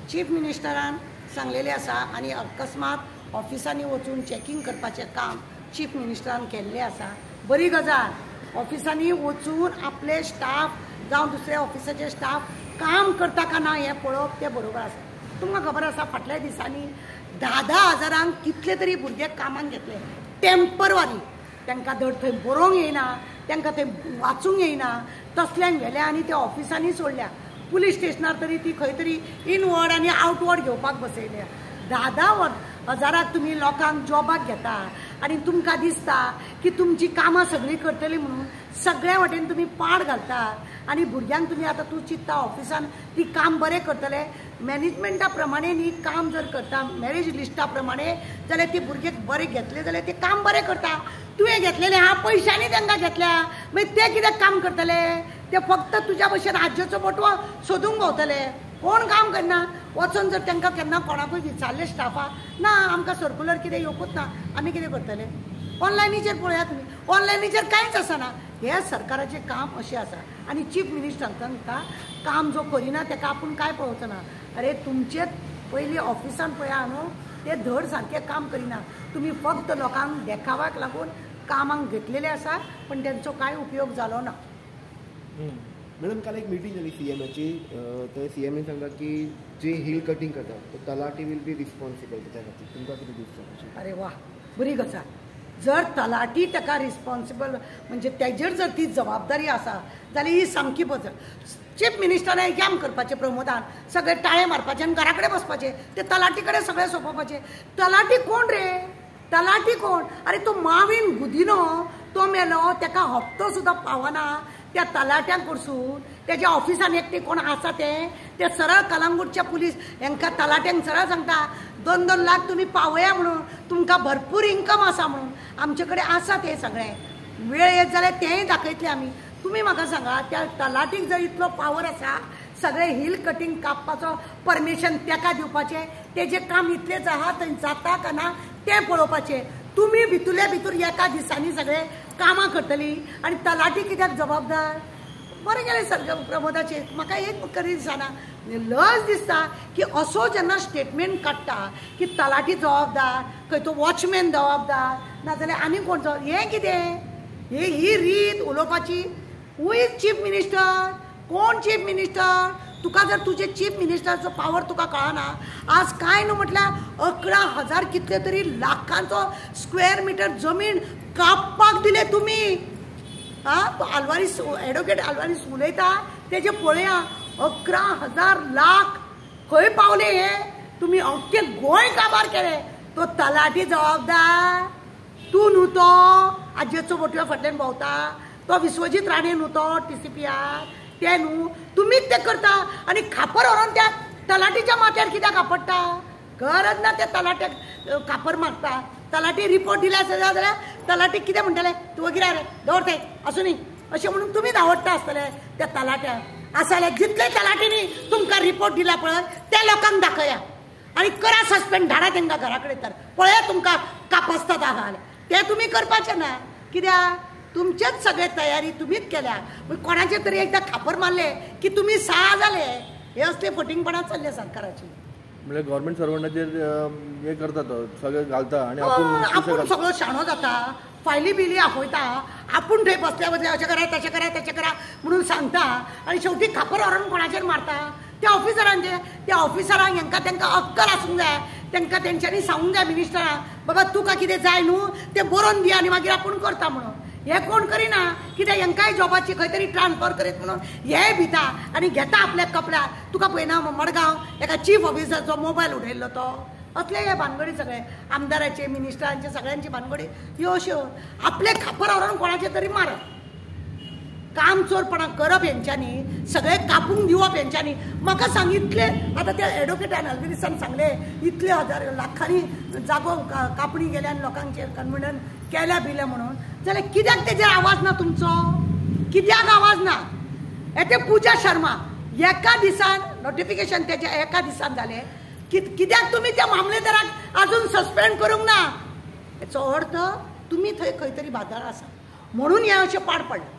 Chief मिनिस्टरान सांगलेले आसा आणि अकस्मात ऑफिसांनी वचून चॅकिंग करपाचें काम चीफ मिनिस्टरान केल्लें आसा. बरी गजाल. ऑफिसांनी वचून आपले स्टाफ जावं दुसऱ्या ऑफिसाचे स्टाफ काम करता का ना हें पळोवप तें बरोबर आसा. तुमकां खबर आसा फाटल्या दिसांनी 10,000 कितले तरी भुरगे कामाक घेतले टेम्पररी. तांकां धड थंय बरोवंक येयना, तांकां थंय वाचूंक येयना, तसल्यांक गेले आनी त्या ऑफिसांनी सोडल्या. पुलीस स्टेशनार तरी ती खंय तरी इनवर्ड आनी आउटवर्ड घेवपाक बसयल्या. 10,000 तुमी लोकांक जॉबाक घेता आनी तुमकां दिसता की तुमची कामां सगळीं करतली म्हणून सगळ्या वाटेन तुमी पाड घालतात आनी भुरग्यांक तुमी आतां तूं चिंतता ऑफिसान ती काम बरें करतले. मॅनेजमेंटा प्रमाणे न्ही काम जर करता मॅरेज लिस्टा प्रमाणे जाल्यार ते भुरगे बरे घेतले जाल्यार ते काम बरें करता. तुवें घेतलेले पयशांनी तांकां घेतल्या मागीर ते कित्याक काम करतले? ते फक्त तुज्या भशेन राज्याचो बोटवो सोदूंक भोंवतले. कोण काम करना? वचून जर तांकां केन्ना कोणाकूय विचारलें स्टाफाक ना आमकां सर्कुलर कितें येवकूच ना आमी कितें करतले? ऑनलायनीचेर पळयात तुमी. ऑनलायनीचेर कांयच आसना. हे सरकाराचें काम अशें आसा आनी चीफ मिनिस्टर सांगता काम जो करिना ताका आपूण काय पळोवचो ना. अरे तुमचेच पयलीं ऑफिसान पळया न्हू ते धड सारकें काम करिना. तुमी फक्त लोकांक देखाव्याक लागून कामांक घेतलेले आसा पण तांचो कांय उपयोग जालो ना. मॅडम काल एक मिटींग जाली सीएमची. थंय सीएमन सांगता की जे हिल कटिंग करता तो तलाटी विल बी रिस्पॉन्सिबल त्या खातीर. तुमकां कितें दिसता? अरे वा बरी गजाल. जर तलाटी ताका रिस्पॉन्सिबल म्हणजे तेजेर जर ती जबाबदारी आसा जाल्यार ही सामकी बदल. चीफ मिनिस्टरान एग्जाम करपाचें प्रमोदान सगळे टाळे मारपाचे आनी घरा कडेन बसपाचे ते तलाटी कडेन सगळें सोंपोवपाचें. तलाटी कोण रे? तलाटी कोण? अरे तो मावीन गुदिनो तो मेलो ताका हप्तो सुद्दां पावना. त्या तलाट्यांक कडसून त्याच्या ऑफिसान एकटे कोण आसा ते सरळ कलंगूटच्या पुलीस हांकां तलाट्यांक सरळ सांगता 2-2 लाख तुमी पावया म्हणून तुमकां भरपूर इन्कम आसा म्हणून. आमचे कडेन आसा ते सगळें. वेळ येत जाल्यार तेंय दाखयतले आमी. तुमी म्हाका सांगा त्या तलाटीक जर इतलो पावर आसा सगळे हिल कटिंग कापपाचो परमिशन ताका दिवपाचें तेजें काम इतलेंच आहा थंय जाता का ना तें पळोवपाचें. तुमी भितुल्या भितूर एका दिसांनी सगळे कामां करतली आनी तलाटी कित्याक जबाबदार? बरें गेलें सर प्रमोदाचेर. म्हाका एक करी दिसना लज दिसता की असो जेन्ना स्टेटमेंट काडटा की तलाटी जबाबदार खंय तो वॉचमॅन जबाबदार नाजाल्यार आनी कोण हें कितें? ही रीत उलोवपाची. Who is chief minister? कोण चीफ मिनिस्टर? तुका जर तुजे चीफ मिनिस्टरचो पावर तुका कळना. आज काय न्हू म्हटल्यार 11,000 कितले तरी लाखांचो स्क्वेअर मिटर जमीन कापपाक दिले तुमी. आल्वारीस एडवोकेट आल्वारीस उलयता तेजे पळया 11,000 लाख खंय पावले हे? तुमी अख्खे गोंय काबार केले. तो तलाटी जबाबदार? तूं न्हू तो आजयेचो बोटव्या फाटल्यान भोंवता तो विश्वजीत राणे न्हू तो TCPR ते न्हू तुमीच ते करता आनी खापर व्हरोन त्या तलाटीच्या माथ्यार कित्याक आपडटा? गरज ना त्या तलाट्याक खापर मागता. तलाटी रिपोर्ट दिला जाल्यार तलाटी कितें म्हणटले तूं वगैरे रे दवर थंय आसूं न्ही अशें म्हणून तुमी धांवडटा आसतले त्या तलाट्याक. आसा जाल्यार जितले तलाटींनी तुमकां रिपोर्ट दिला पळय त्या लोकांक दाखया आनी करा सस्पेंड धाडा तांकां घरा कडेन. तर पळया तुमकां कापासतात आहाल ते तुमी करपाचें ना. कित्याक? तुमचेच सगळे तयारी तुमीच केल्या. कोणाचे तरी एकदा खापर मारले की तुम्ही सहा झाले. हे असले फटिंगपणा चालले सरकाराची. म्हणजे गव्हर्नमेंट सर्वंटाचेर हे करतात सगळें घालता आनी आपूण सगळो शाणो जाता. फायली बिली आपयता आपूण थंय बसल्या बसल्या अशें करा तशें करा तशें करा म्हणून सांगता आनी शेवटी खापर व्हरून कोणाचेर मारता? त्या ऑफिसरांचे. त्या ऑफिसरांक हांकां तांकां अक्कल आसूंक जाय. तांकां तेंच्यांनी सांगूंक जाय मिनिस्टरांक बाबा तुका कितें जाय न्हू तें बरोवन दी आनी मागीर आपूण करता म्हणून. हे कोण करिना कित्याक हांकांय जॉबाची खंय तरी ट्रान्सफर करीत म्हणून हे भिता आनी घेता आपल्या कपड्यार. तुका पळयना मडगांव एका चीफ ऑफिसराचो मोबायल उडयल्लो तो. असले हे भानगडी सगळे आमदाराचे मिनिस्टरांचे सगळ्यांची भानगडी ह्यो अश्यो. आपले खापर व्हरून कोणाचे तरी मारप. काम चोरपणां करप हेंच्यांनी सगळे कापूंक दिवप हेंच्यांनी. म्हाका सांग इतले आतां त्या एडवोकेटान आल्विरिसान सांगले इतले हजार लाखांनी जागो कापणी गेल्या आनी लोकांचेर कन्विडन केल्या बिल्या म्हणून जाल्यार कित्याक तेजेर आवाज ना तुमचो? कित्याक आवाज ना? ते पूजा शर्मा एका दिसान नोटिफिकेशन तेजे एका दिसान जालें कित्याक तुमी त्या मामलेदाराक अजून सस्पेंड करूंक ना? हेचो अर्थ तुमी थंय खंय तरी बाजार आसा म्हणून हे अशें पाड पडलें.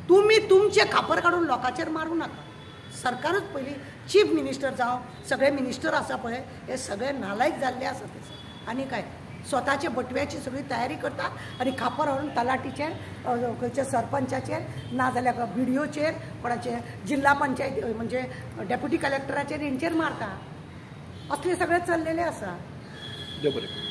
तुमी तुमचे खापर काडून लोकांचेर मारूं नाका. सरकारच पयलीं चीफ मिनिस्टर जावं सगळे मिनिस्टर आसा पळय हे सगळे नालायक जाल्ले आसा ते आनी काय स्वताचे बटव्याची सगळी तयारी करता आनी खापर व्हरून तलाटीचेर खंयच्या सरपंचाचेर नाजाल्यार BDOचेर कोणाचे जिल्हा पंचायत म्हणजे डेप्युटी कलेक्टराचेर हेंचेर मारता असले सगळे चल्लेले आसा. बरें.